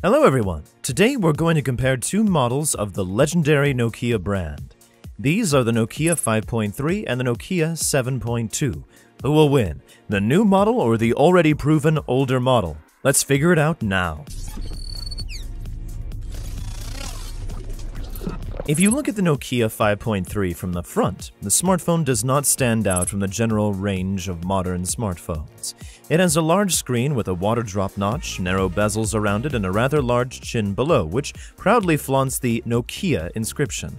Hello everyone! Today we're going to compare two models of the legendary Nokia brand. These are the Nokia 5.3 and the Nokia 7.2. Who will win, the new model or the already proven older model? Let's figure it out now. If you look at the Nokia 5.3 from the front, the smartphone does not stand out from the general range of modern smartphones. It has a large screen with a water drop notch, narrow bezels around it, and a rather large chin below, which proudly flaunts the Nokia inscription.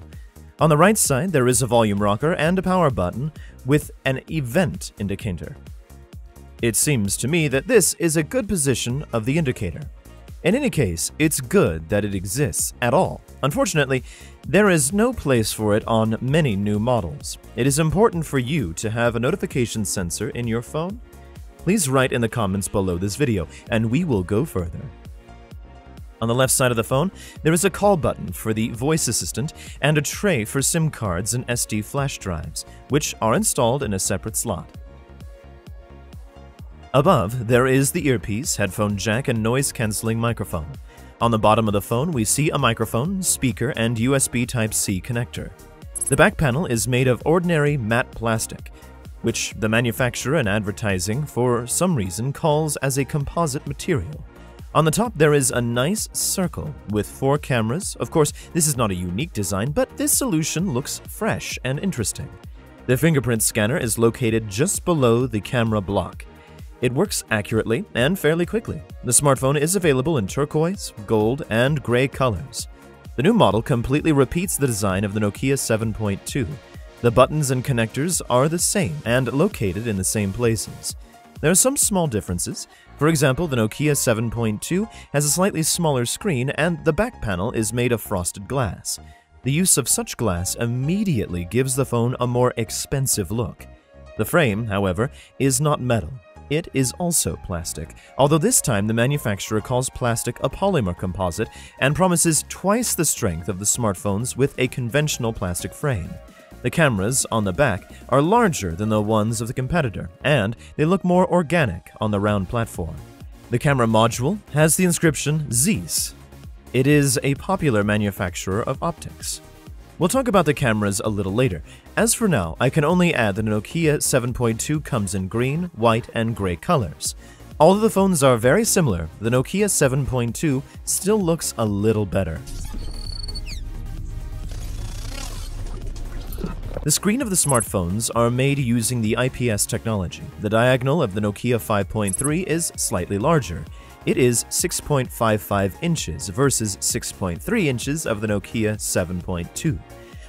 On the right side, there is a volume rocker and a power button with an event indicator. It seems to me that this is a good position of the indicator. In any case, it's good that it exists at all. Unfortunately, there is no place for it on many new models. It is important for you to have a notification sensor in your phone. Please write in the comments below this video, and we will go further. On the left side of the phone, there is a call button for the voice assistant and a tray for SIM cards and SD flash drives, which are installed in a separate slot. Above, there is the earpiece, headphone jack, and noise-canceling microphone. On the bottom of the phone, we see a microphone, speaker, and USB Type-C connector. The back panel is made of ordinary matte plastic, which the manufacturer and advertising for some reason calls as a composite material. On the top, there is a nice circle with 4 cameras. Of course, this is not a unique design, but this solution looks fresh and interesting. The fingerprint scanner is located just below the camera block. It works accurately and fairly quickly. The smartphone is available in turquoise, gold, and gray colors. The new model completely repeats the design of the Nokia 7.2. The buttons and connectors are the same and located in the same places. There are some small differences. For example, the Nokia 7.2 has a slightly smaller screen and the back panel is made of frosted glass. The use of such glass immediately gives the phone a more expensive look. The frame, however, is not metal. It is also plastic, although this time the manufacturer calls plastic a polymer composite and promises twice the strength of the smartphones with a conventional plastic frame. The cameras on the back are larger than the ones of the competitor, and they look more organic on the round platform. The camera module has the inscription Zeiss. It is a popular manufacturer of optics. We'll talk about the cameras a little later. As for now, I can only add that the Nokia 7.2 comes in green, white, and gray colors. Although the phones are very similar, the Nokia 7.2 still looks a little better. The screen of the smartphones are made using the IPS technology. The diagonal of the Nokia 5.3 is slightly larger. It is 6.55 inches versus 6.3 inches of the Nokia 7.2.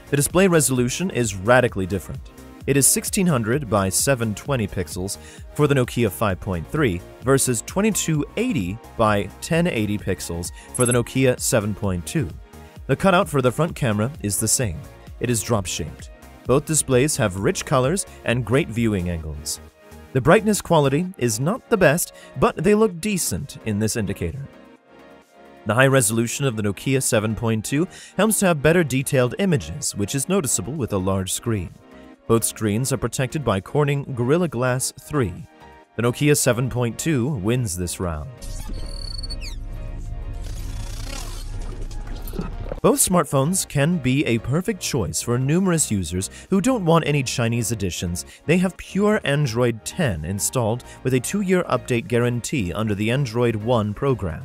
The display resolution is radically different. It is 1600 by 720 pixels for the Nokia 5.3 versus 2280 by 1080 pixels for the Nokia 7.2. The cutout for the front camera is the same. It is drop-shaped. Both displays have rich colors and great viewing angles. The brightness quality is not the best, but they look decent in this indicator. The high resolution of the Nokia 7.2 helps to have better detailed images, which is noticeable with a large screen. Both screens are protected by Corning Gorilla Glass 3. The Nokia 7.2 wins this round. Both smartphones can be a perfect choice for numerous users who don't want any Chinese editions. They have pure Android 10 installed with a 2-year update guarantee under the Android One program.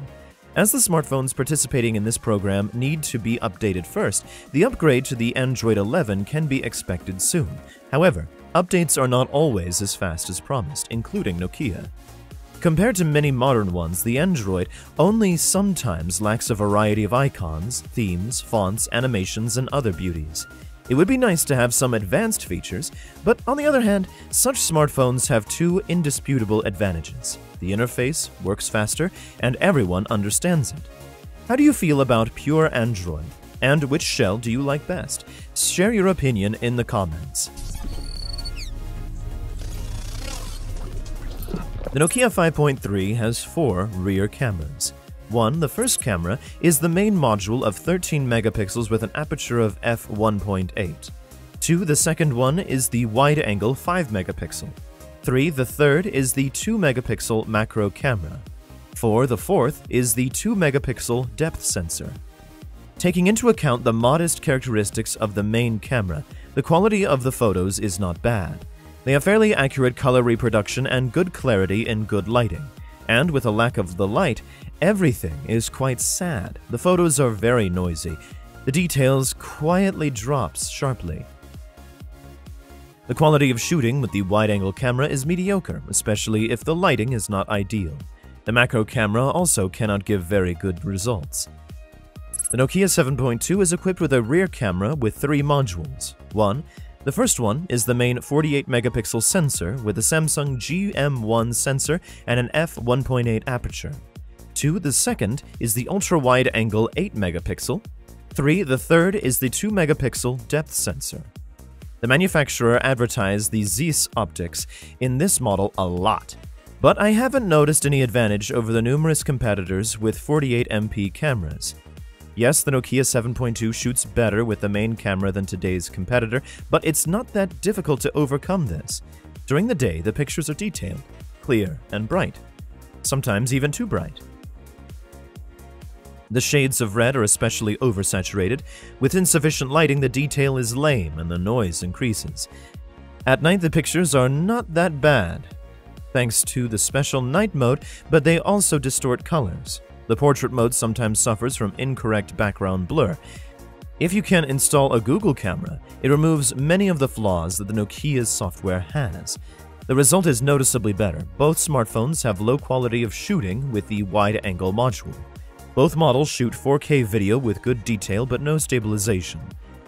As the smartphones participating in this program need to be updated first, the upgrade to the Android 11 can be expected soon. However, updates are not always as fast as promised, including Nokia. Compared to many modern ones, the Android only sometimes lacks a variety of icons, themes, fonts, animations, and other beauties. It would be nice to have some advanced features, but on the other hand, such smartphones have two indisputable advantages. The interface works faster, and everyone understands it. How do you feel about pure Android? And which shell do you like best? Share your opinion in the comments. The Nokia 5.3 has 4 rear cameras. The first camera, is the main module of 13 megapixels with an aperture of f1.8. 2. The second one is the wide-angle 5 megapixel. 3. The third is the 2 megapixel macro camera. The fourth is the 2-megapixel depth sensor. Taking into account the modest characteristics of the main camera, the quality of the photos is not bad. They have fairly accurate color reproduction and good clarity in good lighting. And with a lack of the light, everything is quite sad. The photos are very noisy. The details quietly drops sharply. The quality of shooting with the wide-angle camera is mediocre, especially if the lighting is not ideal. The macro camera also cannot give very good results. The Nokia 7.2 is equipped with a rear camera with 3 modules. The first one is the main 48-megapixel sensor with a Samsung GM1 sensor and an f1.8 aperture. 2. The second is the ultra-wide-angle 8-megapixel. 3. The third is the 2-megapixel depth sensor. The manufacturer advertised the Zeiss optics in this model a lot, but I haven't noticed any advantage over the numerous competitors with 48MP cameras. Yes, the Nokia 7.2 shoots better with the main camera than today's competitor, but it's not that difficult to overcome this. During the day, the pictures are detailed, clear, and bright, sometimes even too bright. The shades of red are especially oversaturated. With insufficient lighting, the detail is lame and the noise increases. At night, the pictures are not that bad, thanks to the special night mode, but they also distort colors. The portrait mode sometimes suffers from incorrect background blur. If you can install a Google camera, it removes many of the flaws that the Nokia's software has. The result is noticeably better. Both smartphones have low quality of shooting with the wide-angle module. Both models shoot 4K video with good detail but no stabilization.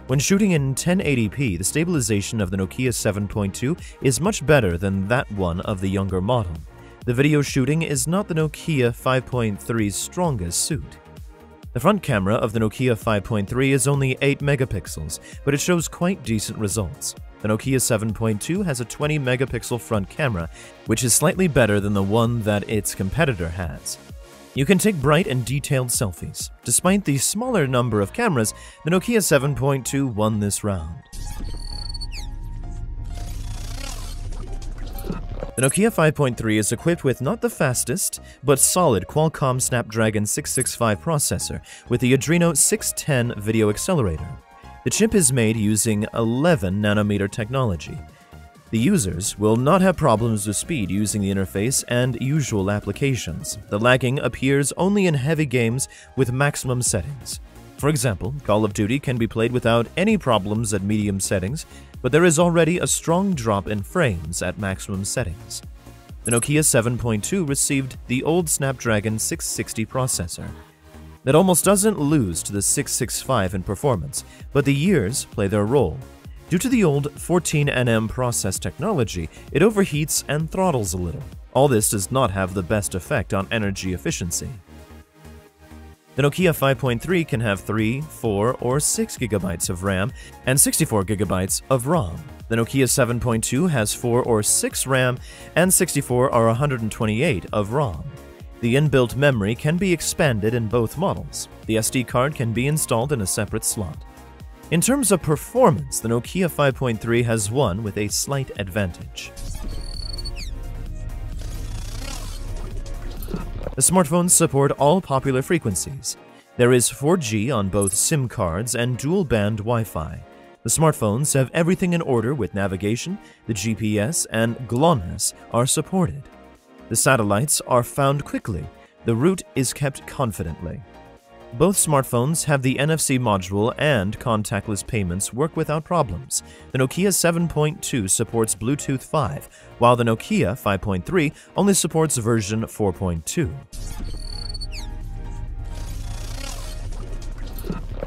When shooting in 1080p, the stabilization of the Nokia 7.2 is much better than that one of the younger model. The video shooting is not the Nokia 5.3's strongest suit. The front camera of the Nokia 5.3 is only 8 megapixels, but it shows quite decent results. The Nokia 7.2 has a 20 megapixel front camera, which is slightly better than the one that its competitor has. You can take bright and detailed selfies. Despite the smaller number of cameras, the Nokia 7.2 won this round. The Nokia 5.3 is equipped with not the fastest, but solid Qualcomm Snapdragon 665 processor with the Adreno 610 video accelerator. The chip is made using 11nm technology. The users will not have problems with speed using the interface and usual applications. The lagging appears only in heavy games with maximum settings. For example, Call of Duty can be played without any problems at medium settings, but there is already a strong drop in frames at maximum settings. The Nokia 7.2 received the old Snapdragon 660 processor. That almost doesn't lose to the 665 in performance, but the years play their role. Due to the old 14nm process technology, it overheats and throttles a little. All this does not have the best effect on energy efficiency. The Nokia 5.3 can have 3, 4, or 6 GB of RAM and 64 GB of ROM. The Nokia 7.2 has 4 or 6 RAM and 64 or 128 of ROM. The inbuilt memory can be expanded in both models. The SD card can be installed in a separate slot. In terms of performance, the Nokia 5.3 has won with a slight advantage. The smartphones support all popular frequencies. There is 4G on both SIM cards and dual-band Wi-Fi. The smartphones have everything in order with navigation, the GPS and GLONASS are supported. The satellites are found quickly. The route is kept confidently. Both smartphones have the NFC module and contactless payments work without problems. The Nokia 7.2 supports Bluetooth 5, while the Nokia 5.3 only supports version 4.2.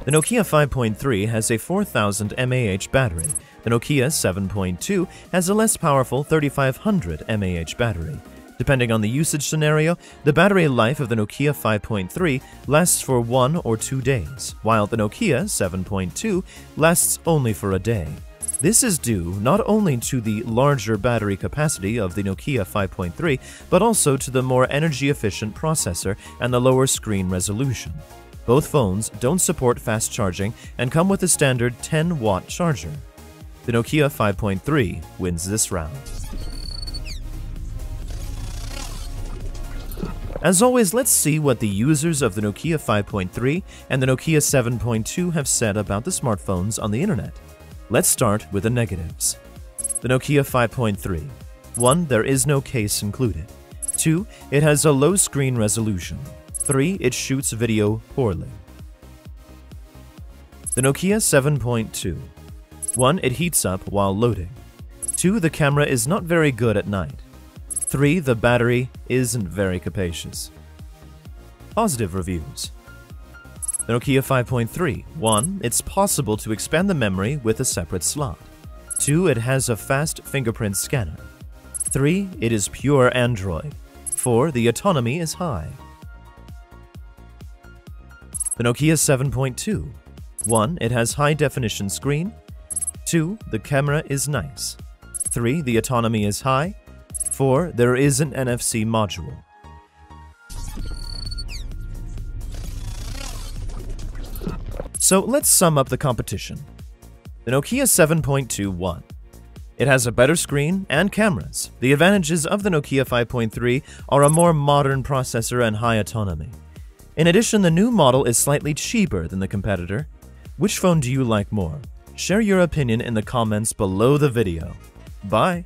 The Nokia 5.3 has a 4000 mAh battery. The Nokia 7.2 has a less powerful 3500 mAh battery. Depending on the usage scenario, the battery life of the Nokia 5.3 lasts for 1 or 2 days, while the Nokia 7.2 lasts only for a day. This is due not only to the larger battery capacity of the Nokia 5.3, but also to the more energy-efficient processor and the lower screen resolution. Both phones don't support fast charging and come with a standard 10-watt charger. The Nokia 5.3 wins this round. As always, let's see what the users of the Nokia 5.3 and the Nokia 7.2 have said about the smartphones on the internet. Let's start with the negatives. The Nokia 5.3. 1. There is no case included. 2. It has a low screen resolution. 3. It shoots video poorly. The Nokia 7.2. 1. It heats up while loading. 2. The camera is not very good at night. 3. The battery isn't very capacious. Positive reviews. The Nokia 5.3. 1. It's possible to expand the memory with a separate slot. 2. It has a fast fingerprint scanner. 3. It is pure Android. 4. The autonomy is high. The Nokia 7.2. 1. It has high-definition screen. 2. The camera is nice. 3. The autonomy is high. 4. There is an NFC module. So let's sum up the competition. The Nokia 7.2 won. It has a better screen and cameras. The advantages of the Nokia 5.3 are a more modern processor and high autonomy. In addition, the new model is slightly cheaper than the competitor. Which phone do you like more? Share your opinion in the comments below the video. Bye!